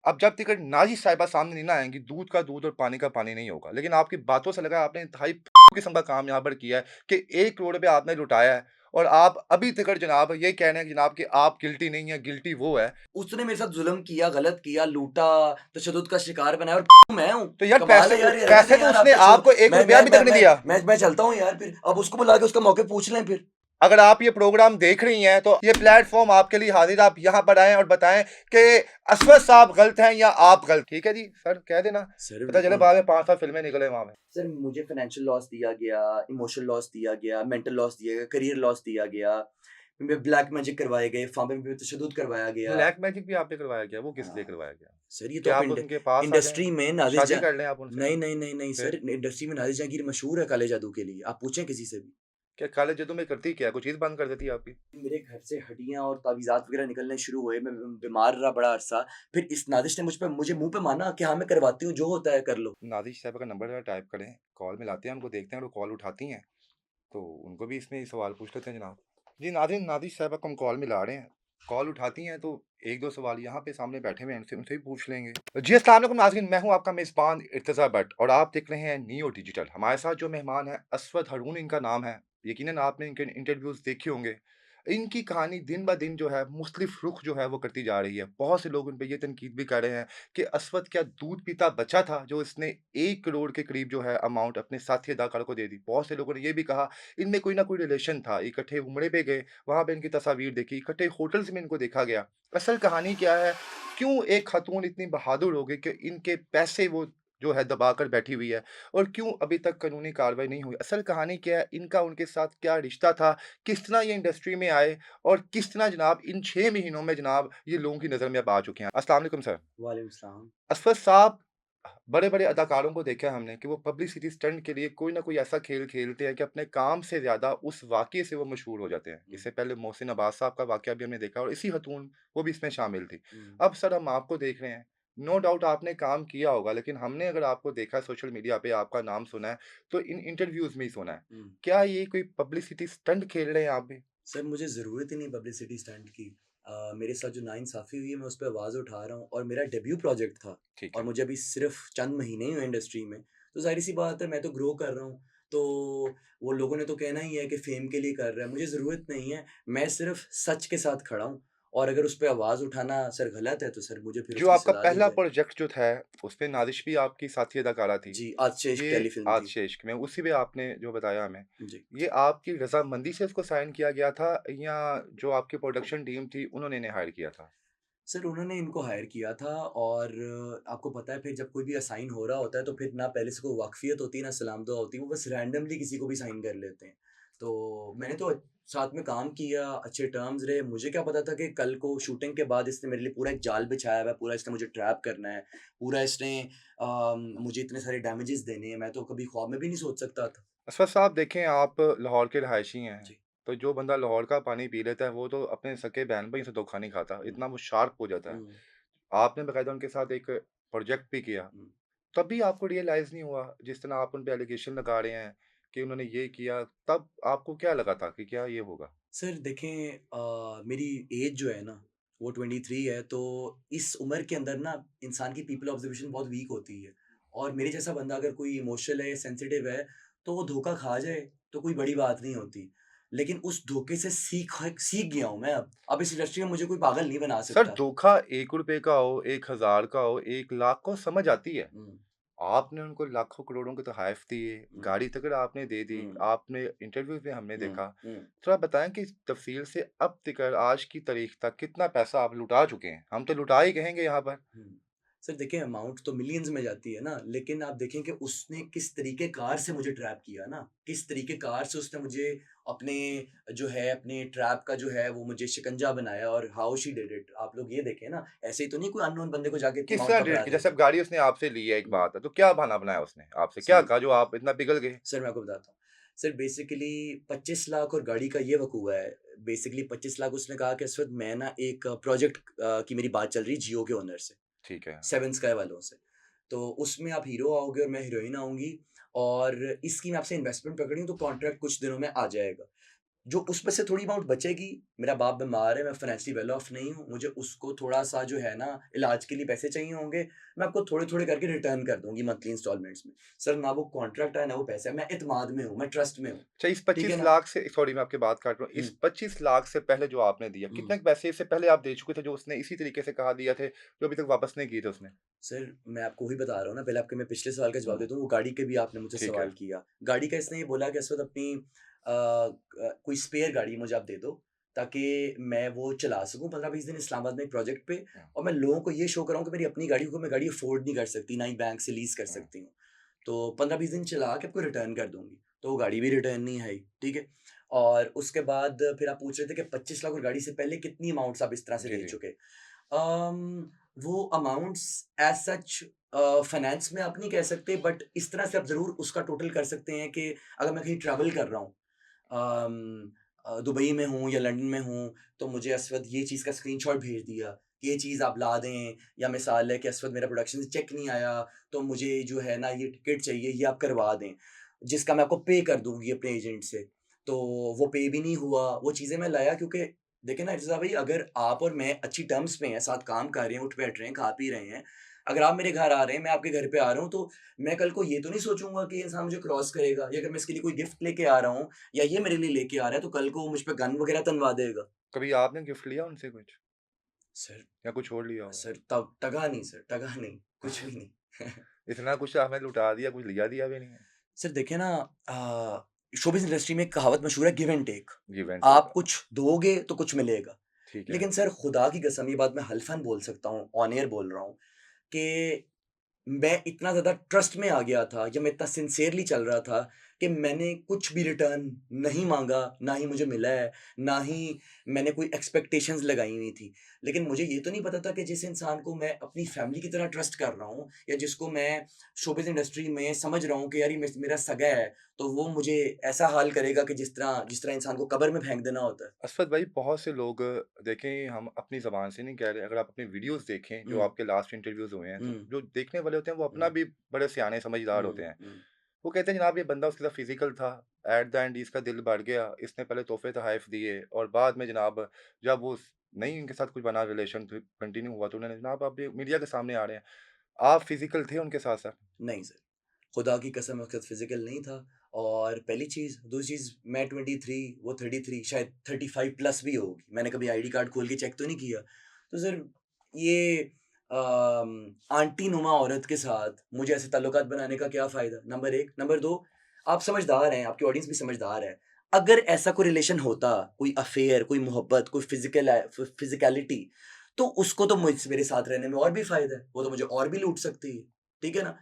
अब जब तक नाज़ी साहिबा सामने नहीं ना आएँगी, दूध का दूध और पानी का पानी नहीं होगा। लेकिन आपकी बातों से लगा आपने इंतहाई किस्म का काम यहाँ पर किया है कि 1 करोड़ रुपया आपने लुटाया है और आप अभी तक जनाब ये कह रहे हैं कि जनाब कि आप गिल्टी नहीं हैं, गिल्टी वो है। उसने मेरे साथ ज़ुल्म किया, गलत किया, लूटा, तशद्दुद का शिकार बनाया और मैं हूँ। तो यार कमाल है यार, ये रहने पैसे दें तो यार, आप उसने तो छोड़। आपको 1 रुपया अभी तक नहीं दिया। मैं चलता हूँ यार फिर। अब उसको बुला के उसका मौके पूछ लें फिर। अगर आप ये प्रोग्राम देख रही हैं तो ये प्लेटफ़ॉर्म आपके लिए हाज़िर है, आप यहाँ पर आएँ और बताएँ कि असवद साहब गलत हैं या आप गलत। ठीक है जी, सर कह देना, सर पता चले बाद में 5 साल फ़िल्में निकले वहाँ में। सर मुझे फाइनेंशियल लॉस दिया गया, इमोशनल लॉस दिया गया, मेंटल लॉस दिया गया, करियर लॉस दिया गया। मैं ब्लैक मैजिक करवाए गए, फार्मे में तशद्दुद करवाया गया। ब्लैक मैजिक भी आपने करवाया क्या? वो किस लिए हाँ, करवाया गया? सर ये तो क्या आप आप उनके पास आ जाएँ, इंडस्ट्री में नाज़िज़ शादी जहाँ। कर लें आप उनसे? नहीं फिर? सर, इंडस्ट्री में नाज़िज़ जहांगीर मशहूर है काले जादू के लिए। आप पूछें किसी से भी। क्या काले जादू में करती क्या? कोई चीज़ बंद कर देती है आपकी? मेरे घर से हड्डियाँ और तावीज़ात वग़ैरह निकलने शुरू हुए, मैं बीमार रहा बड़ा अरसा। फिर इस नाज़िश ने मुझे मुँह पे माना कि हाँ, मैं करवाती हूँ, जो होता है कर लो। नाज़िश साहिबा का नंबर ज़रा टाइप करें, कॉल मिलाते हैं उनको, देखते हैं अगर वो कॉल उठाती हैं, तो उनको भी इसमें सवाल पूछ लेते हैं जनाब। जी नाज़रीन, नाज़िश साहिबा को हम कॉल मिला रहे हैं, कॉल उठाती हैं तो 1-2 सवाल यहाँ पे सामने बैठे हुए हैं, उनसे उनसे भी पूछ लेंगे। जी अस्सलाम वालेकुम नाज़रीन, मैं हूँ आपका मेज़बान इर्तज़ा भट्ट और आप देख रहे हैं नियो डिजिटल। हमारे साथ जो मेहमान हैं, असवद हारून इनका नाम है। यकीनन आपने इनके इंटरव्यूज़ देखे होंगे। इनकी कहानी दिन ब दिन जो है मुख़्तलिफ़ रुख़ जो है वो करती जा रही है। बहुत से लोग उन पे ये तनकीद भी कर रहे हैं कि असवद क्या दूध पीता बच्चा था जो इसने 1 करोड़ के करीब जो है अमाउंट अपने साथी अदाकारों को दे दी। बहुत से लोगों ने ये भी कहा इनमें कोई ना कोई रिलेशन था, इकट्ठे उमरे पे गए, वहाँ पे इनकी तस्वीर देखी, इकट्ठे होटल्स में इनको देखा गया। असल कहानी क्या है? क्यों एक खातून इतनी बहादुर हो गई कि इनके पैसे वो जो है दबा कर बैठी हुई है और क्यों अभी तक कानूनी कार्रवाई नहीं हुई? असल कहानी क्या है? इनका उनके साथ क्या रिश्ता था? किस तरह ये इंडस्ट्री में आए और किस तरह जनाब इन 6 महीनों में जनाब ये लोगों की नज़र में अब आ चुके हैं। अस्सलाम वालेकुम सर। वालेकुम सलाम। असफ़द साहब बड़े-बड़े अदाकारों को देखा है हमने कि वो पब्लिसिटी स्टंट के लिए कोई ना कोई ऐसा खेल खेलते हैं कि अपने काम से ज़्यादा उस वाक़ये से वो मशहूर हो जाते हैं। हुँ, इससे पहले मोहसिन अब्बास साहब का वाक़या भी हमने देखा और इसी खातून वो भी इसमें शामिल थी। हुँ, अब सर हम आपको देख रहे हैं, नो डाउट आपने काम किया होगा लेकिन हमने अगर आपको देखा है सोशल मीडिया पे आपका नाम सुना है, तो इन इंटरव्यूज़ में ही सुना है। हुँ। क्या ये कोई पब्लिसिटी स्टंट खेल रहे हैं आप भी? सर मुझे ज़रूरत ही नहीं पब्लिसिटी स्टंट की। मेरे साथ जो नाइंसाफ़ी हुई है मैं उस पे आवाज़ उठा रहा हूँ और मेरा डेब्यू प्रोजेक्ट था ठीक और है। मुझे अभी सिर्फ़ चंद महीने ही हुए इंडस्ट्री में, तो ज़ाहिर-सी बात है मैं तो ग्रो कर रहा हूँ। तो वो लोगों ने तो कहना ही है कि फ़ेम के लिए कर रहा है, मुझे ज़रूरत नहीं है। मैं सिर्फ़ सच के साथ खड़ा हूँ और अगर उस पे आवाज़ उठाना सर गलत है तो सर मुझे फिर जो उसकी आपका सज़ा दी पहला जाए। प्रोजेक्ट जो था, उसमें नाज़िश भी आपकी साथी अदाकारा थी। जी, आज से इश्क ये टेलीफ़िल्म आज थी। से इश्क में उसी में आपने जो बताया हमें, जी। ये आपकी रज़ामंदी से उसको साइन किया गया था या जो आपकी प्रोडक्शन टीम थी उन्होंने इन्हें हायर किया था? सर उन्होंने इनको हायर किया था और आपको पता है फिर जब कोई भी असाइन हो रहा होता है तो फिर ना पहले से कोई वाक़फ़ियत होती है ना सलाम दुआ होती है, वो बस रैंडमली किसी को भी साइन कर लेते हैं। तो मैंने तो साथ में काम किया, अच्छे टर्म्स रहे, मुझे क्या पता था कि कल को शूटिंग के बाद इसने मेरे लिए पूरा एक जाल बिछाया हुआ है, पूरा इसने मुझे ट्रैप करना है, पूरा इसने मुझे इतने सारे डैमेजेस देने हैं, मैं तो कभी ख्वाब में भी नहीं सोच सकता था। असफ़र साहब देखें आप लाहौर के रहायशी हैं, जी। तो जो बंदा लाहौर का पानी पी लेता है वो तो अपने सगे बहन-भाई से धोखा नहीं खाता, हुँ, इतना वो शार्प हो जाता है। हुँ, आपने बाकायदा उनके साथ एक प्रोजेक्ट भी किया, हुँ। तभी आपको रियलाइज़ नहीं हुआ जिस तरह आप उन पे एलिगेशन लगा रहे हैं कि उन्होंने ये किया, तब आपको क्या लगा था कि क्या ये होगा? सर देखें मेरी एज जो है ना वो 23 है तो इस उम्र के अंदर ना इंसान की पीपल ऑब्जर्वेशन बहुत वीक होती है और मेरे जैसा बंदा अगर कोई इमोशनल है सेंसिटिव है तो वो धोखा खा जाए तो कोई बड़ी बात नहीं होती लेकिन उस धोखे से सीख गया हूँ मैं अब इस इंडस्ट्री में मुझे कोई पागल नहीं बना सर सकता। धोखा ₹1 का हो, 1000 का हो, 1 लाख का हो समझ आती है। हम्म, आपने उनको लाखों करोड़ों के तोहफ़ दिए, हम्म, गाड़ी तक आपने दे दी, हम्म, आपने इंटरव्यू में हमने हम्म, देखा। हम्म, थोड़ा बताएँ कि तफ़सील से अब तक आज की तारीख़ तक कितना पैसा आप लुटा चुके हैं? हम तो लुटा ही कहेंगे यहाँ पर। हम्म। सर देखिए अमाउंट तो मिलियंस में जाती है ना लेकिन आप देखें कि उसने किस तरीके कार से मुझे ट्रैप किया ना किस तरीके कार से उसने मुझे अपने जो है अपने ट्रैप का जो है वो मुझे शिकंजा बनाया और हाउ शी डिड इट आप लोग ये देखें ना ऐसे ही तो नहीं कोई अननोन बंदे को जाके इतनी किस अमाउंट तरह डिलीट पकड़ा की? जैसे अब देते। गाड़ी उसने आपसे ली है एक हम्म, बात है, तो क्या बहाना बनाया उसने आपसे? क्या सर कहा जो आप इतना पिघल गए? सर मैं आपको बताता हूँ सर बेसिकली 25 लाख और गाड़ी का ये वकूआ है बेसिकली 25 लाख उसने कहा कि इस वक्त मैं ना एक प्रोजेक्ट की मेरी बात चल रही है जियो के ओनर से ठीक है। सेवन स्काई वालों से। तो उसमें आप हीरो आओगे और मैं हीरोइन आऊँगी और इसकी मैं आपसे इन्वेस्टमेंट पकड़ी हूँ तो कॉन्ट्रैक्ट कुछ दिनों में आ जाएगा। जो उसमें से थोड़ी अमाउंट बचेगी, मेरा बाप बीमार है, मैं फाइनेंशियली वेल ऑफ नहीं हूँ, मुझे उसको थोड़ा-सा जो है ना इलाज के लिए पैसे चाहिए होंगे, मैं आपको थोड़े-थोड़े करके रिटर्न कर दूँगी मंथली इंस्टॉलमेंट्स में। सर ना वो कॉन्ट्रैक्ट है, ना वो पैसा है, मैं इत्मीनान में हूँ, मैं ट्रस्ट में हूँ। अच्छा, इस ठीक है 25 ना? लाख से, सॉरी मैं आपकी बात काट रहा हूँ, हुँ, इस 25 लाख से पहले जो आपने दिया, हुँ। कितने पैसे इससे पहले आप दे चुके थे जो उसने इसी तरीके से कहा दिया थे, जो अभी तक वापस नहीं किए थे उसने? सर, मैं आपको वही बता रहा हूँ ना, पहले आपके मैं पिछले सवाल का जवाब देता हूँ, वो गाड़ी के भी आपने मुझसे ठीक है। सवाल किया। गाड़ी का इसने ये बोला कि इस वक़्त अपनी कोई स्पेयर गाड़ी मुझे आप दे दो, ताकि मैं वो चला सकूँ 15-20 दिन इस्लामाबाद में एक प्रोजेक्ट पे हुँ, और मैं लोगों को ये शो कराऊँ कि मेरी अपनी गाड़ी को मैं गाड़ी अफ़ोर्ड नहीं कर सकती, ना ही बैंक से लीज़ कर हुँ। सकती हूँ। तो 15-20 दिन चला के आपको रिटर्न कर दूँगी। तो वो गाड़ी भी रिटर्न नहीं आई, ठीक है? और उसके बाद फिर आप पूछ रहे थे कि 25 लाख और गाड़ी से पहले कितनी अमाउंट्स आप इस तरह से जी, दे जी। चुके? वो अमाउंट्स एज़ सच फाइनेंस में आप नहीं कह सकते बट इस तरह से आप ज़रूर उसका टोटल कर सकते हैं कि अगर मैं कहीं ट्रैवल कर रहा हूँ दुबई में हूँ या लंदन में हूँ, तो मुझे असवद ये चीज़ का स्क्रीनशॉट भेज दिया, कि ये चीज़ आप ला दें या मिसाल है कि असवद मेरा प्रोडक्शन से चेक नहीं आया, तो मुझे जो है ना ये टिकट चाहिए, ये आप करवा दें, जिसका मैं आपको पे कर दूँगी अपने एजेंट से। तो वो पे भी नहीं हुआ, वो चीज़ें मैं लाया क्योंकि देखिए ना रज़ा भाई अगर आप और मैं अच्छी टर्म्स पे हैं, साथ काम कर रहे हैं, उठ-बैठ रहे हैं, खा-पी रहे हैं, अगर आप मेरे घर आ रहे हैं, मैं आपके घर पे आ रहा हूँ, तो मैं कल को ये तो नहीं सोचूँगा कि ये इंसान मुझे क्रॉस करेगा या अगर मैं इसके लिए कोई गिफ्ट लेके आ रहा हूँ या ये मेरे लिए लेके आ रहा है, तो कल को वो मुझ पे गन वगैरह तनवा देगा। कभी आपने गिफ्ट लिया उनसे कुछ? सर या कुछ और लिया हो? सर तब टगा नहीं सर, टगा नहीं, कुछ भी नहीं। इतना कुछ हमें लुटा दिया, कुछ लिया-दिया भी नहीं है। सर देखिए ना शोबिज़ इंडस्ट्री में एक कहावत मशहूर है give and take. Give and take. आप कुछ दोगे तो कुछ मिलेगा। ठीक है। लेकिन सर खुदा की कसम ये बात मैं हल्फ़न बोल सकता हूँ, ऑन एयर बोल रहा हूँ कि मैं इतना ज़्यादा ट्रस्ट में आ गया था या मैं इतना सिंसियरली चल रहा था कि मैंने कुछ भी रिटर्न नहीं माँगा, ना ही मुझे मिला है, ना ही मैंने कोई एक्सपेक्टेशंस लगाई हुई थी। लेकिन मुझे ये तो नहीं पता था कि जिस इंसान को मैं अपनी फैमिली की तरह ट्रस्ट कर रहा हूँ या जिसको मैं शोबिज़ इंडस्ट्री में समझ रहा हूँ कि यार ये मेरा सगा है, तो वो मुझे ऐसा हाल करेगा कि जिस तरह इंसान को कब्र में फेंक देना होता है। असफद भाई, बहुत से लोग देखें, हम अपनी ज़बान से नहीं कह रहे, अगर आप अपनी वीडियोज़ देखें, जो हुँ, आपके लास्ट इंटरव्यूज़ हुए हैं, तो हुँ, जो देखने वाले होते हैं, वो अपना हुँ, भी बड़े सयाने समझदार होते हुँ, हैं। हुँ, वो कहते हैं, जनाब ये बंदा उसके साथ फ़िज़िकल था, एट द एंड इसका दिल बढ़ गया, इसने पहले तोहफ़े-तोहाइफ़ दिए और बाद में जनाब जब वो नहीं इनके साथ कुछ बना, रिलेशन कंटिन्यू हुआ, तो उन्होंने जनाब अब ये मीडिया के सामने आ रहे हैं। आप फ़िज़िकल थे उनके साथ-साथ? नहीं सर। खुदा की कसम मैं उसके साथ फिज़िकल नहीं था और पहली चीज़, दूसरी चीज़ मैं 23 वो 33 शायद 35 प्लस भी होगी। मैंने कभी आईडी कार्ड खोल के चेक तो नहीं किया। तो सर ये आंटी नुमा औरत के साथ मुझे ऐसे ताल्लुकात बनाने का क्या फ़ायदा? नंबर 1, नंबर 2 आप समझदार हैं, आपकी ऑडियंस भी समझदार है। अगर ऐसा कोई रिलेशन होता, कोई अफ़ेयर, कोई मोहब्बत, कोई फ़िज़िकैलिटी तो उसको तो मेरे साथ रहने में और भी फ़ायदा है। वो तो मुझे और भी लूट सकती है। ठीक है ना?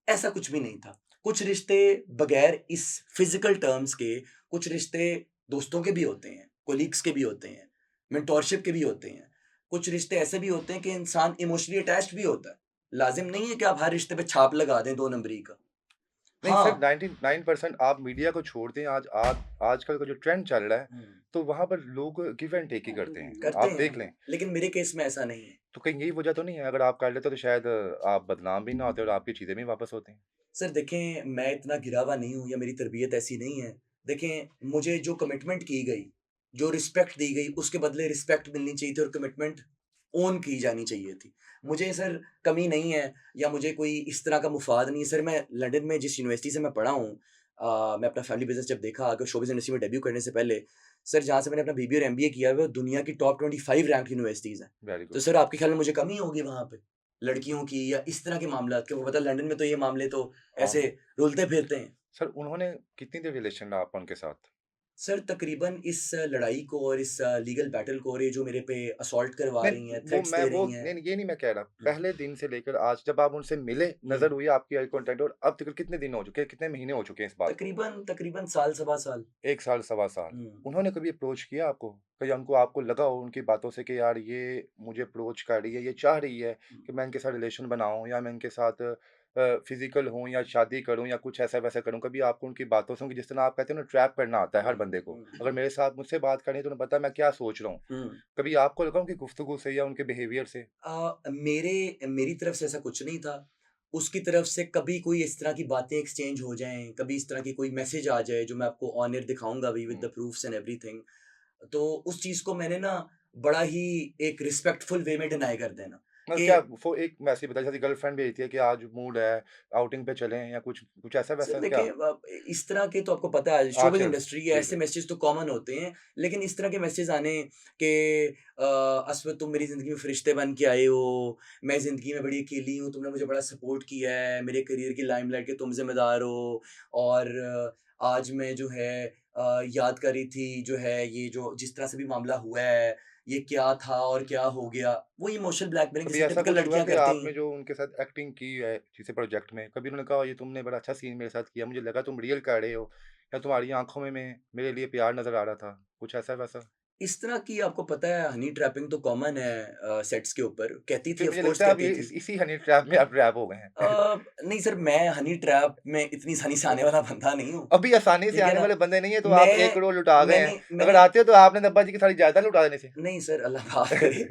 ऐसा कुछ भी नहीं था। कुछ रिश्ते बगैर इस फिज़िकल टर्म्स के कुछ रिश्ते दोस्तों के भी होते हैं, कोलीग्स के भी होते हैं, मेंटोरशिप के भी होते हैं। कुछ रिश्ते ऐसे भी होते हैं कि इंसान इमोशनली अटैच्ड भी होता है। लाज़िम नहीं है कि आप हर रिश्ते पे छाप लगा दें 2 नंबरी का। नहीं सर, हाँ, 99% आप मीडिया को छोड़ दें, आज आजकल का जो ट्रेंड चल रहा है, हुँ, तो वहाँ पर लोग गिव एंड टेक ही करते हैं। करते आप हैं, देख लें, लेकिन मेरे केस में ऐसा नहीं है। तो कहीं यही वजह तो नहीं है, अगर आप कर लेते तो शायद आप बदनाम भी ना होते और आपकी चीज़ें भी वापस होती। सर देखें, मैं इतना गिरा हुआ नहीं हूँ या मेरी तरबियत ऐसी नहीं है। देखें, मुझे जो कमिटमेंट की गई, जो रिस्पेक्ट दी गई, उसके बदले रिस्पेक्ट मिलनी चाहिए थी और कमिटमेंट ओन की जानी चाहिए थी। मुझे सर कमी नहीं है या मुझे कोई इस तरह का मुफ़ाद नहीं है। सर मैं लंदन में जिस यूनिवर्सिटी से मैं पढ़ा हूँ मैं अपना फैमिली बिज़नेस जब देखा आगे शोबिज़ इंडस्ट्री में डेब्यू करने से पहले, सर जहाँ से मैंने अपना बीबीए और एमबीए किया है, वो दुनिया की टॉप 25 रैंक्ड यूनिवर्सिटीज़ हैं। वेरी तो गुड। सर आपके ख़्याल में मुझे कमी होगी वहाँ पे? लड़कियों की या इस तरह के मामलात के? वो पता है लंदन में तो ये मामले तो आम ऐसे है। रुलते फिरते हैं। सर उन्होंने कितनी देर रिलेशन रहा आपका उनके साथ? सर तकरीबन इस लड़ाई को और इस लीगल बैटल को और ये जो मेरे पे असॉल्ट करवा रही हैं, नहीं, थ्रेट्स दे वो रही हैं। नहीं, ये नहीं मैं कह रहा। हुँ, पहले दिन से लेकर आज जब आप उनसे मिले, हुँ। नज़र हुई आपकी आई कॉन्टैक्ट, और अब तक कितने दिन हो चुके हैं, कितने महीने हो चुके हैं इस बात को? तकरीबन तकरीबन साल सवा साल। 1 साल, सवा साल। हुँ, उन्होंने कभी अप्रोच किया आपको? कहीं उनको आपको लगा हो उनकी बातों से कि यार ये मुझे अप्रोच कर रही है, ये चाह रही है हुँ, कि मैं इनके साथ रिलेशन बनाऊँ या मैं इनके साथ फ़िज़िकल हूँ या शादी करूँ या कुछ ऐसा-वैसा करूँ। कभी आपको उनकी बातों से, जिस तरह आप कहते हो ना, ट्रैप करना आता है हर हुँ, बंदे को। हुँ, अगर मेरे साथ मुझसे बात करनी है तो उन्हें पता है मैं क्या सोच रहा हूँ। हुँ। कभी आपको लगा उनकी गुफ्तगू से या उनके बिहेवियर से? मेरी तरफ से ऐसा कुछ नहीं था। उसकी तरफ से कभी कोई इस तरह की बातें एक्सचेंज हो जाएँ, कभी इस तरह की कोई मैसेज आ जाए जो मैं आपको ऑन एयर दिखाऊँगा भी with hmm. The proofs and everything. तो उस चीज़ को मैंने ना बड़ा ही एक रिस्पेक्टफुल वे में डिनाई कर देना मतलब कि क्या वो एक मैसेज बताइए, जैसे गर्लफ्रेंड भेजती है कि आज मूड है, आउटिंग पे चलें या कुछ कुछ सर ऐसा-वैसा क्या? देखिए इस तरह के तो आपको पता है शोबिज़ आजकल इंडस्ट्री के ठीक ऐसे है। मैसेज तो कॉमन होते हैं, लेकिन इस तरह के मैसेज आने कि अस्वद तुम मेरी ज़िंदगी में फ़रिश्ते बन के आए हो, मैं ज़िंदगी में बड़ी अकेली हूँ, तुमने मुझे बड़ा सपोर्ट किया है, मेरे करियर की लाइमलाइट के तुम ज़िम्मेदार हो और आज मैं जो है याद कर रही थी जो है ये जो जिस तरह से भी मामला हुआ है, ये क्या था और क्या हो गया? वो इमोशनल ब्लैकमेलिंग कभी जैसे ऐसा टिपिकल कुछ हुआ लड़कियाँ कि करती आपने हैं। जो उनके साथ एक्टिंग की है किसी प्रोजेक्ट में, कभी उन्होंने कहा ये तुमने बड़ा अच्छा सीन मेरे साथ किया, मुझे लगा तुम रियल कर रहे हो या तुम्हारी आँखों में मेरे लिए प्यार नज़र आ रहा था, कुछ ऐसा-वैसा? इस तरह की आपको पता है हनी ट्रैपिंग तो कॉमन है सेट्स के ऊपर। कहती थी फिर ऑफ मुझे कोर्स लगता है आप कहती ये थी। इसी हनी ट्रैप में आप ट्रैप हो गए हैं। नहीं सर मैं हनी ट्रैप में इतनी आसानी से आने वाला बंदा नहीं हूँ। अभी आसानी से ठीक है आने ना? वाले बंदे नहीं है तो आप 1 मैं करोड़ लुटा गए हैं। मैंने अगर मैंने आते हो तो आपने नब्बा जी की सारी जायदाद लुटा देनी थी। नहीं सर अल्लाह माफ़ करे।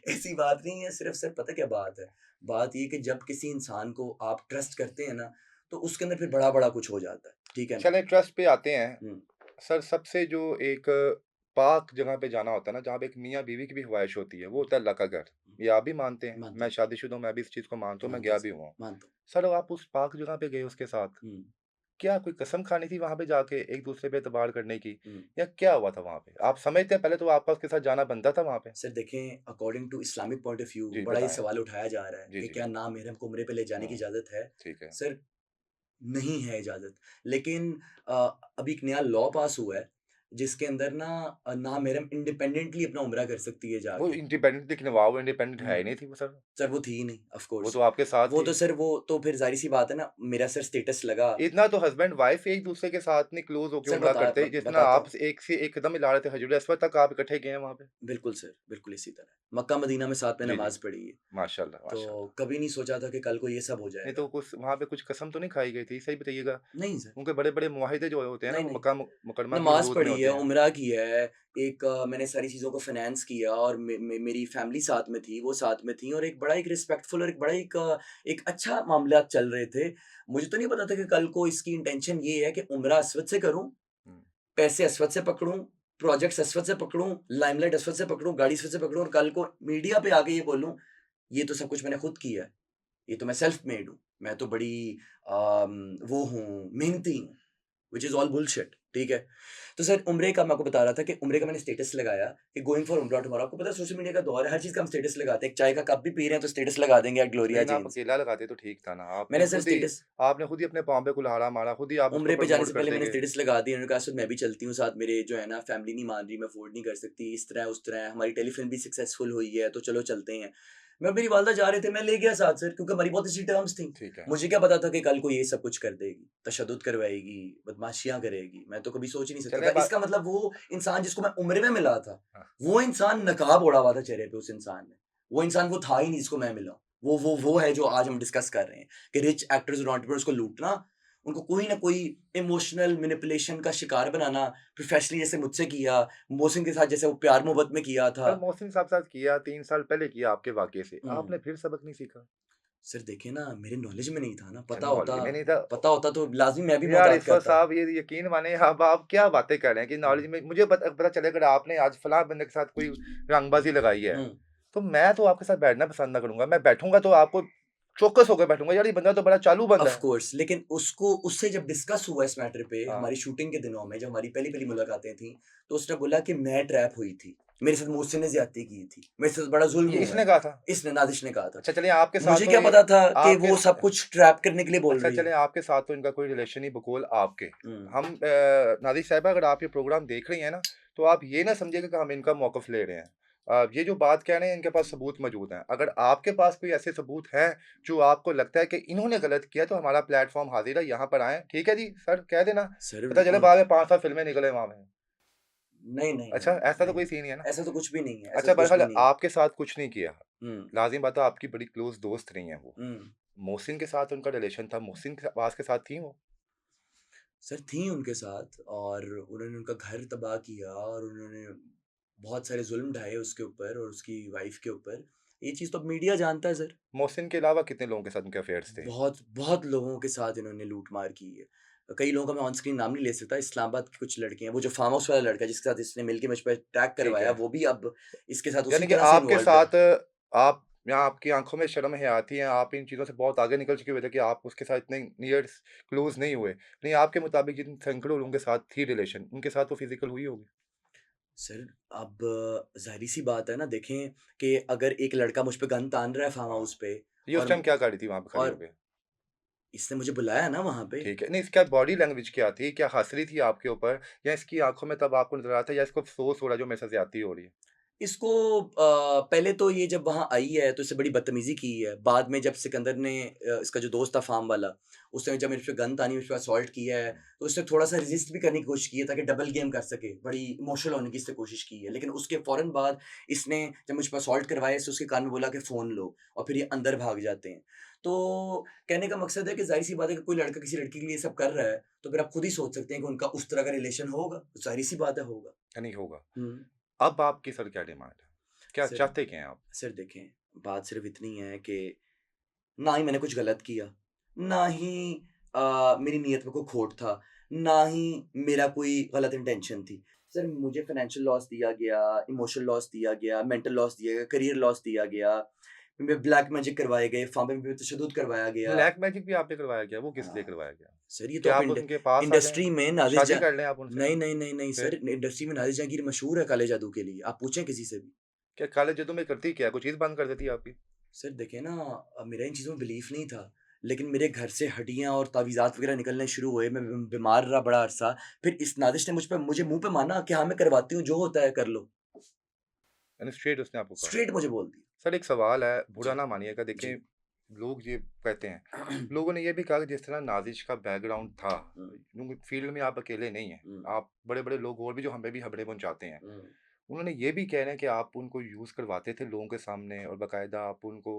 ऐसी बात नहीं है सिर्फ़ सर पता क्या बात है? बात ये कि जब किसी इंसान को आप ट्रस्ट करते हैं ना, तो उसके अंदर फिर बड़ा-बड़ा कुछ हो जाता है। ठीक है ना? चलें ट्रस्ट पे आते हैं। हुँ, सर सबसे जो एक पाक जगह पे जाना होता है ना, जहाँ पे एक मियाँ-बीवी की भी ख़्वाहिश होती है, वो होता है अल्लाह का घर। हुँ, ये आप भी मानते हैं, मानता मैं हूँ, शादीशुदा हूँ, मैं भी इस चीज़ को मानता हूँ, मैं मानता गया हूँ भी सर, हुआ हूँ। मानता हूँ। सर आप उस पाक जगह पे गए उसके साथ, हुँ, क्या कोई कसम खानी थी वहाँ पे जाके एक-दूसरे पे एतबार करने की हुँ। या क्या हुआ था वहाँ पे? आप समझते हैं पहले तो आपका उसके साथ जाना बनता था वहाँ पे? सर देखें according to Islamic point of view जी, बड़ा ये बताएँ। सवाल उठाया जा रहा है जी, कि जी। क्या नामहरम को उम्रे पे ले जाने की हुँ, इजाज़त है? ठीक है। सर नहीं है इजाज़त। लेकिन अ, अभी एक नया लॉ पास हुआ है जिसके अंदर ना नामहरम इंडिपेंडेंटली अपना उम्रा कर सकती है वो जाके। इंडिपेंडेंट लेकिन वाह! वो इंडिपेंडेंट है हुँ। ही नहीं थी वो सर। सर वो थी ही नहीं ऑफ़ वो कोर्स। तो आपके साथ वो थी। तो सर वो तो फिर ज़ाहिर-सी बात है ना मेरा सर स्टेटस लगा। इतना तो हस्बैंड-वाइफ एक-दूसरे के साथ नहीं क्लोज़ होके सर उम्रा करते, जितना बताता आप हूँ। एक से एक कदम मिला रहे थे, हजूर-ए-अस्वद तक आप इकट्ठे गए हैं वहाँ पे। बिल्कुल सर, बिल्कुल इसी तरह। मक्का मदीना में साथ में जी, जी। नमाज़ पढ़ी है। माशाअल्लाह, तो माशाअल्लाह। कभी नहीं सोचा था कि कल को ये सब हो नहीं तो जाएगा। कुछ वहाँ पे कुछ कसम तो नहीं खाई गई थी? सही बताइएगा। नहीं सर। उनके बड़े-बड़े मुआहिदे जो होते हैं ना, नहीं, वो नहीं। मक्का मुकरमा की नमाज़ हदूद में पढ़ी है, होते हैं। उम्रा किया है, एक मैंने सारी चीज़ों को फ़ाइनेंस किया और मेरी फ़ैमिली साथ में थी, वो साथ में थी और एक बड़ा एक रिस्पेक्टफुल और एक बड़ा एक अच्छा मामलात चल रहे थे। मुझे तो नहीं पता था कि कल को इसकी इंटेंशन ये है कि उम्रा अस्वद से करूँ, हुँ। पैसे अस्वद से पकड़ूँ, प्रोजेक्ट्स अस्वद से पकड़ूँ, लाइमलाइट अस्वद से पकड़ूँ, गाड़ी अस्वद से पकड़ूँ और कल को मीडिया पे आके ये बोलूँ, ये तो सब कुछ मैंने खुद किया है। ये तो मैं सेल्फ मेड हूँ। मैं तो बड़ी वो हूँ, मेहनती हूँ। व्हिच इज़ ऑल बुलशिट ठीक है? तो सर उम्रे का मैं आपको बता रहा था कि उम्रे का मैंने स्टेटस लगाया कि गोइंग फॉर उम्रा टुमारो आपको पता है सोशल मीडिया का दौर है, हर चीज़ का हम स्टेटस लगाते हैं। एक चाय का कप भी पी रहे हैं तो स्टेटस लगा देंगे एट ग्लोरिया लेकिन आप जेन्स। अकेला लगाते तो ठीक था ना। मैंने सर स्टेटस आपने खुद ही अपने पाँव पे कुल्हाड़ा मारा, खुद ही आप उसको उम्रे पे जाने प्रमोट से पहले करते मैंने गए। स्टेटस लगा दिया। उन्होंने कहा सर मैं भी चलती हूँ साथ मेरे जो है ना फैमिली नहीं मान रही, मैं अफोर्ड नहीं कर सकती, इस तरह उस तरह हमारी टेलीफ़िल्म भी सक्सेसफुल हुई है तो चलो चलते हैं। मैं और मेरी वालदा जा रहे थे, मैं ले गया साथ सर क्योंकि हमारी बहुत अच्छी टर्म्स थी। ठीक है। मुझे क्या पता था कि कल को ये सब कुछ कर देगी, तशद्दुद करवाएगी, बदमाशियाँ करेगी। मैं तो कभी सोच ही नहीं सकता चलें था। बात इसका मतलब वो इंसान जिसको मैं उम्रे में मिला था, हाँ, वो इंसान नकाब ओढ़ा हुआ था चेहरे पे उस इंसान ने। वो इंसान वो था ही नहीं जिसको मैं मिला हूँ। वो है जो आज हम डिस्कस कर रहे हैं कि रिच एक्टर्स और एंटरप्रेन्योर्स को लूटना, उनको कोई ना कोई इमोशनल मैनिपुलेशन का शिकार बनाना, प्रोफेशनली जैसे मुझसे किया, मोहसिन के साथ जैसे वो प्यार मोहब्बत में किया था। सर मोहसिन साहब साथ किया 3 साल पहले किया आपके वाक़ये से। हुँ। आपने फिर सबक नहीं सीखा? सर देखिए ना मेरे नॉलेज में नहीं था ना, अच्छा नॉलेज में नहीं था। पता होता तो लाज़मी मैं भी यार मोहतात इस्मत करता। साहब ये यकीन मानिए अब आप क्या बातें कर रहे हैं कि हुँ, नॉलेज में मुझे पता चले अगर आपने आज फलाँ बंदे के साथ कोई रंगबाज़ी लगाई है, हुँ। तो मैं तो आपके साथ बैठना पसंद ना करूँगा। मैं बैठूँगा तो आपको चौकस होके बैठूँगा, यार ये बंदा तो बड़ा चालू बंदा ऑफ़ है। कोर्स लेकिन उसको उससे जब डिस्कस हुआ इस मैटर पे हाँ, हमारी शूटिंग के दिनों में जब हमारी पहली-पहली मुलाकातें थी, तो उसने बोला कि मैं ट्रैप हुई थी। मेरे साथ मोहसिन ने ज़्यादती की थी। मेरे साथ बड़ा ज़ुल्म ये हुआ इसने है। कहा था? इसने नाज़िश ने कहा था। अच्छा चलिए आपके साथ मुझे तो क्या ये पता था कि आपके वो सब कुछ ट्रैप करने के लिए बोल अच्छा रही है। चलें आपके साथ तो इनका कोई रिलेशन नहीं बकौल आपके। हुँ, हम नाज़िर साहिबा अगर आप ये प्रोग्राम देख रही हैं ना, तो आप ये ना समझिएगा कि हम इनका मौक़िफ़ ले रहे हैं। ये जो बात कह रहे हैं इनके पास सबूत मौजूद हैं। अगर आपके पास कोई ऐसे सबूत हैं, जो आपको लगता है कि इन्होंने गलत किया तो हमारा प्लेटफ़ॉर्म हाज़िर है, यहाँ पर आएँ। ठीक है जी, सर कह देना। सर पता चले उन बाद में 5 साल फ़िल्में निकले वहाँ में। नहीं, नहीं, अच्छा, नहीं, ऐसा तो नहीं, कोई सीन नहीं है ना? ऐसा तो कुछ भी नहीं है, ऐसा अच्छा तो कुछ बहरहाल भी नहीं है। आपके साथ कुछ नहीं किया। हुँ, लाज़िम बात है आपकी बड़ी क्लोज़ दोस्त रही हैं वो। हुँ। मोहसिन के साथ उनका रिलेशन था, मोहसिन के अब्बास के साथ थी वो? सर थी उनके साथ और उन्होंने उनका घर तबाह किया और उन्होंने बहुत सारे ज़ुल्म ढाए उसके ऊपर और उसकी वाइफ़ के ऊपर। ये चीज़ तो अब मीडिया जानता है सर। मोहसिन के अलावा कितने लोगों के साथ उनके अफेयर्स थे? बहुत बहुत लोगों के साथ इन्होंने लूट-मार की है। कई लोगों का मैं ऑन स्क्रीन नाम नहीं ले सकता, इस्लामाबाद की कुछ लड़कियाँ, वो जो फार्म हाउस वाला लड़का जिसके साथ इसने मिलके मुझ पे अटैक ठीक करवाया, है। वो भी अब इसके साथ उसी यानी कि तरह से आपके इन्वॉल्व्ड है। साथ आप या आपकी आँखों में शर्म है आती है, आप इन चीज़ों से बहुत आगे निकल चुके हुए थे कि आप उसके साथ इतने नियर क्लोज़ नहीं हुए। नहीं, आपके मुताबिक जिन सैकड़ों लोगों के साथ थी रिलेशन, उनके साथ तो फिज़िकल हुई होगी। सर, अब ज़ाहिर-सी बात है ना, देखें कि अगर एक लड़का मुझ पे गन तान रहा है फार्म हाँ। हाउस पे ये उस और टाइम क्या कर रही थी वहाँ पे खड़ी और होके? इसने मुझे बुलाया ना वहाँ पे। ठीक है। नहीं, इसका बॉडी लैंग्वेज क्या थी? क्या हँस रही थी आपके ऊपर या इसकी आँखों में तब आपको नज़र आया था या इसको अफ़सोस हो रहा है जो मेरे साथ ज़्यादती हो रही है? इसको पहले तो ये जब वहाँ आई है तो इससे बड़ी बदतमीज़ी की है। बाद में जब सिकंदर ने इसका जो दोस्त था फार्म वाला, उसने जब मेरे पे गन तानी, मुझ पे असॉल्ट किया है, हुँ। तो उसने थोड़ा-सा रेज़िस्ट भी करने की कोशिश की है ताकि डबल गेम कर सके। बड़ी इमोशनल होने की इसने कोशिश की है। लेकिन उसके फ़ौरन बाद इसने जब मुझ पे असॉल्ट करवाया, इसने उसके कान में बोला कि फ़ोन लो, और फिर ये अंदर भाग जाते हैं। तो कहने का मकसद है कि ज़ाहिर-सी बात है कि कोई लड़का किसी लड़की के लिए ये सब कर रहा है, तो फिर आप खुद ही सोच सकते हैं कि उनका उस तरह का रिलेशन होगा। ज़ाहिर-सी बात है होगा। या नहीं होगा? हुँ। अब आपकी सर क्या डिमांड है? क्या सर चाहते क्या हैं आप? सर देखें, बात सिर्फ़ इतनी है कि ना ही मैंने कुछ गलत किया, ना ही मेरी नीयत में कोई खोट था, ना ही मेरा कोई गलत इंटेंशन थी। सर मुझे फ़ाइनेंशियल लॉस दिया गया, इमोशनल लॉस दिया गया, मेंटल लॉस दिया गया, करियर लॉस दिया गया, मैं ब्लैक मैजिक करवाए गए, फ़ार्म में तशद्दुद करवाया गया। ब्लैक मैजिक भी आपने करवाया क्या? वो किस लिए हाँ, करवाया गया? सर ये तो क्या आप आप उनके पास आ जाएँ, इंडस्ट्री में नाज़िर शादी जा कर लें आप उनसे? नहीं, नहीं, नहीं, नहीं सर, फिर? इंडस्ट्री में नाज़िर जहांगीर मशहूर है काले जादू के लिए, आप पूछें किसी से भी। क्या काले जादू में करती क्या? कोई चीज़ बंद कर देती है आपकी? सर देखिए ना, मेरा इन चीज़ों में बिलीफ नहीं था, लेकिन मेरे घर से हड्डियाँ और तावीज़ात वग़ैरह निकलने शुरू हुए, मैं बीमार रहा बड़ा अरसा, फिर इस नादिश ने मुझे मुँह पे माना कि हाँ, मैं करवाती हूँ, जो होता है कर लो। यानी स्ट्रेट उसने आपको कहा। स्ट्रेट मुझे बोल दिया। सर एक सवाल है, बुरा जी, ना मानिएगा देखें, जी। लोग ये कहते हैं, लोगों ने ये भी कहा कि जिस तरह नाज़िश का बैकग्राउंड था, हुँ, क्योंकि फ़ील्ड में आप अकेले नहीं हैं। हुँ, आप बड़े-बड़े लोग और भी जो हमें भी खबरें पहुँचाते हैं। हुँ। उन्होंने ये भी कह रहे हैं कि आप उनको यूज़ करवाते थे लोगों के सामने और बाकायदा आप उनको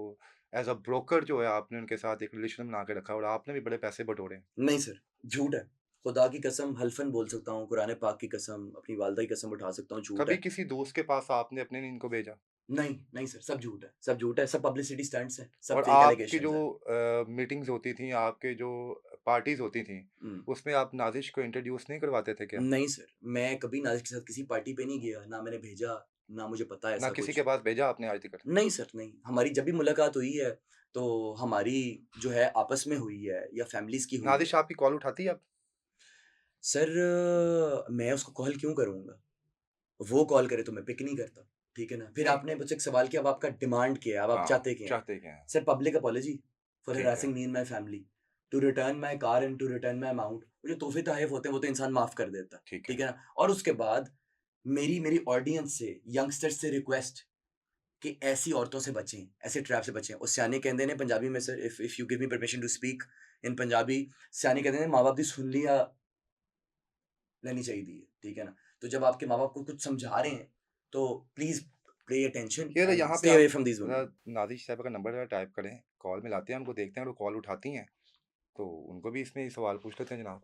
एज़ अ ब्रोकर जो है आपने उनके साथ एक रिलेशन बना के रखा और आपने भी बड़े पैसे बटोरे हैं। नहीं सर, झूठ है। खुदा की कसम हल्फ़न बोल सकता हूँ, कुरान पाक की कसम, अपनी वालिदा की कसम उठा सकता हूँ, झूठ कभी है। किसी दोस्त के पास आपने अपने नहीं इनको भेजा? नहीं, नहीं सर, सब झूठ है, सब झूठ है, सब पब्लिसिटी स्टंट्स हैं, सब और फेक आपकी जो एलिगेशंस हैं। मीटिंग्स होती थी, आपके जो पार्टीज़ होती थी, हुँ। उसमें आप नाज़िश को इंट्रोड्यूस नहीं करवाते थे क्या? नहीं सर, मैं कभी नाज़िर के साथ किसी पार्टी पे नहीं गया, ना मैंने भेजा, ना मुझे पता है ना ऐसा किसी के कुछ। पास भेजा आपने आज तक? नहीं सर, नहीं। हमारी जब भी मुलाकात हुई है, तो हमारी जो है आपस में हुई है या फैमिलीज़ की हुई है। नाज़िश आपकी कॉल उठाती है अब? सर मैं उसको कॉल क्यों करूँगा? वो कॉल करे तो मैं पिक नहीं करता, ठीक है ना? फिर नहीं। आपने मुझसे एक सवाल किया, अब आपका डिमांड क्या है? अब आप हाँ, चाहते क्या हैं? चाहते क्या हैं? सर पब्लिक अपॉलजी फॉर ठीक है, harassing me and my family, to return my car and to return my amount. वो जो तोहफ़े-तोहफ़ होते हैं, वो तो इंसान माफ़ कर देता है, ठीक है। ठीक है ना? और उसके बाद मेरी मेरी ऑडियंस से, यंगस्टर्स से रिक्वेस्ट कि ऐसी औरतों से बचें, ऐसे ट्रैप से बचें। और सियाने कहंदे ने पंजाबी में sir, if you give me permission to speak in Punjabi, सियाने कहंदे ने माँ-बाप दी सुन लिया लेनी चाहिए, ठीक है ना? तो जब आपके माँ-बाप को कुछ समझा रहे हैं, तो प्लीज़ पे अटेंशन ये तो एंड यहाँ पे स्टे आप अवे फ्रॉम दीज़ वुमेन। नाज़िश साहिबा का नंबर ज़रा टाइप करें, कॉल मिलाते हैं, उनको देखते हैं, अगर वो कॉल उठाती हैं, तो उनको भी इसमें ही सवाल पूछ लेते हैं जनाब।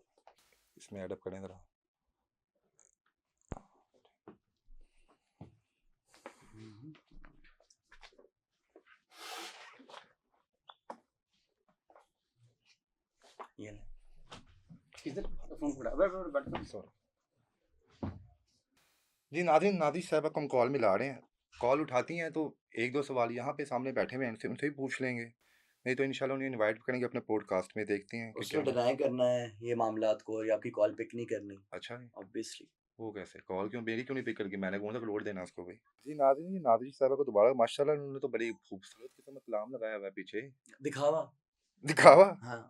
इसमें एड अप करें ज़रा। ये लें। किधर फ़ोन पड़ा? वे बैठ जा। सॉरी। जी नाज़रीन, नाज़िश साहिबा को हम कॉल मिला रहे हैं। कॉल उठाती हैं तो 1-2 सवाल यहाँ पे सामने बैठे हुए हैं, उनसे उनसे भी पूछ लेंगे। नहीं तो इंशाल्लाह उन्हें इनवाइट करेंगे अपने पॉडकास्ट में, देखते हैं कि उसने क्या डिनाई करना है ये मामलात को, और ये आपकी कॉल पिक नहीं करनी, अच्छा है। ऑब्वियसली। वो कैसे? कॉल क्यों मेरी क्यों नहीं पिक करेगी? मैंने कौन सा लोड देना है उसको भाई? जी नाज़रीन, ये नाज़िश साहिबा को दोबारा माशाल्लाह उन्होंने तो बड़ी खूबसूरत किस्म का कलाम लगाया हुआ है पीछे। दिखावा। दिखावा? हाँ,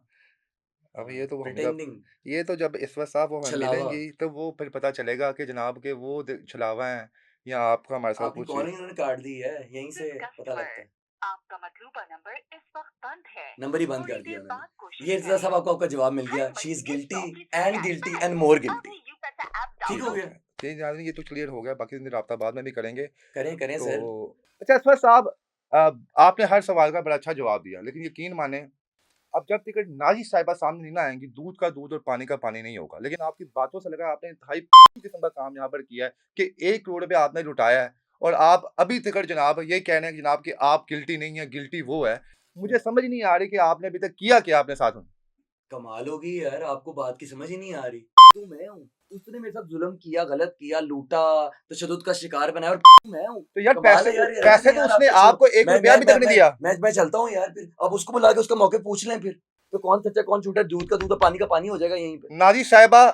अब हाँ, जब प्रिटेंडिंग, ये तो जब इस्वा साहब वो हमें छलावा। मिलेंगी तो वो फिर पता चलेगा कि जनाब के वो छलावा हैं या आपका हमारे साथ आपकी कुछ कॉलिंग उन्होंने काट दी है, यहीं से पता लगता है। आपका मतलूबा नंबर इस वक्त बंद है। नंबर ही बंद थोड़ी कर दिया देर उन्होंने। बाद कोशिश ये रज़ा करें। साहब, आपको आपका जवाब मिल हर गया। शी इज़ महीने guilty 100% and guilty cashback. And more guilty. अभी यूपैसा ऐप ठीक हो ठीक डाउनलोड गया? है। चलिए नाज़रीन, ये तो क्लियर हो गया, बाकी राब्ता बाद में भी करेंगे। करें, करें तो सर। अच्छा इस्वा साहब, आपने हर सवाल का बड़ा अच्छा जवाब दिया, लेकिन यकीन मानें अब जब तक नाज़िश साहिबा सामने नहीं ना आएँगी, दूध का दूध और पानी का पानी नहीं होगा। लेकिन आपकी बातों से लगा आपने इंतहाई किस्म का काम यहाँ पर किया है कि 1 करोड़ रुपया आपने लुटाया है और आप अभी तक जनाब ये कह रहे हैं जनाब कि आप गिल्टी नहीं है, गिल्टी वो है। मुझे समझ नहीं आ रही कि आपने अभी तक किया क्या आपने साथ में। कमाल होगी यार, आपको बात की समझ ही नहीं आ रही। तो मैं हूँ, उसने मेरे साथ जुल्म किया, गलत किया, लूटा, तशद्दुद का शिकार बनाया और मैं हूँ। तो यार कमाल है यार, ये रहने पैसे दें तो यार, उसने आपको छोड़। आपको 1 रुपया भी तक नहीं दिया। मैं चलता हूँ यार, फिर अब उसको बुला के उसका मौके पूछ लें फिर। तो कौन सच्चा कौन झूठा, दूध का दूध और पानी का पानी हो जाएगा यहीं पे। नाज़ी साहिबा,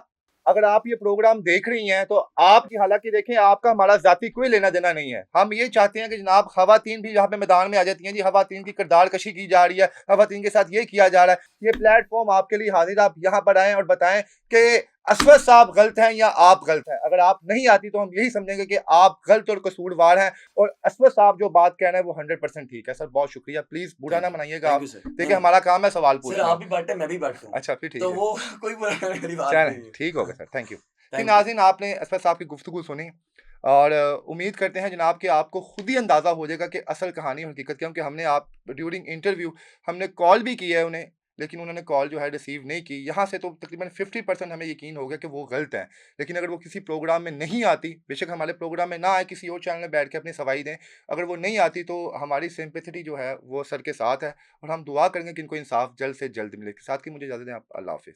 अगर आप ये प्रोग्राम देख रही हैं तो आपकी हालांकि देखें आपका हमारा जाती कोई लेना देना नहीं है। हम ये चाहते हैं कि जनाब खवातीन भी यहाँ पे मैदान में आ जाती हैं जी, खवातीन की किरदार कशी की जा रही है, खवातीन के साथ ये किया जा रहा है। ये प्लेटफॉर्म आपके लिए हाजिर, आप यहाँ पर आएँ और बताएं कि असवद साहब गलत हैं या आप गलत हैं। अगर आप नहीं आती तो हम यही समझेंगे कि आप गलत और कसूरवार हैं और असवद साहब जो बात कह रहे हैं वो 100% ठीक है। सर बहुत शुक्रिया, प्लीज बुरा ना मनाइएगा आप। Thank you sir. देखिए हमारा काम है सवाल सर पूछना। आप भी बांटे, मैं भी बांटता हूँ। अच्छा फिर ठीक तो है, वो कोई बुरा वाली बात चलें नहीं है। ठीक हो गया सर, थैंक यू। जी थैंक यू। नाज़रीन, आपने असफर साहब की गुफ्तगू सुनी और उम्मीद करते हैं जनाब कि आपको खुद ही अंदाज़ा हो जाएगा कि असल कहानी और हकीकत क्या है। क्योंकि हमने आप ड्यूरिंग इंटरव्यू हमने कॉल भी की है उन्हें, लेकिन उन्होंने कॉल जो है रिसीव नहीं की। यहाँ से तो तकरीबन 50% हमें यकीन हो गया कि वो गलत हैं। लेकिन अगर वो किसी प्रोग्राम में नहीं आती, बेशक हमारे प्रोग्राम में ना आए, किसी और चैनल में बैठ के अपनी सफाई दें, अगर वो नहीं आती तो हमारी सिंपैथी जो है वो सर के साथ है और हम दुआ करेंगे कि इनको इंसाफ जल्द से जल्द मिले। साथ ही मुझे इजाज़त दें आप, अल्लाह हाफ़िज़।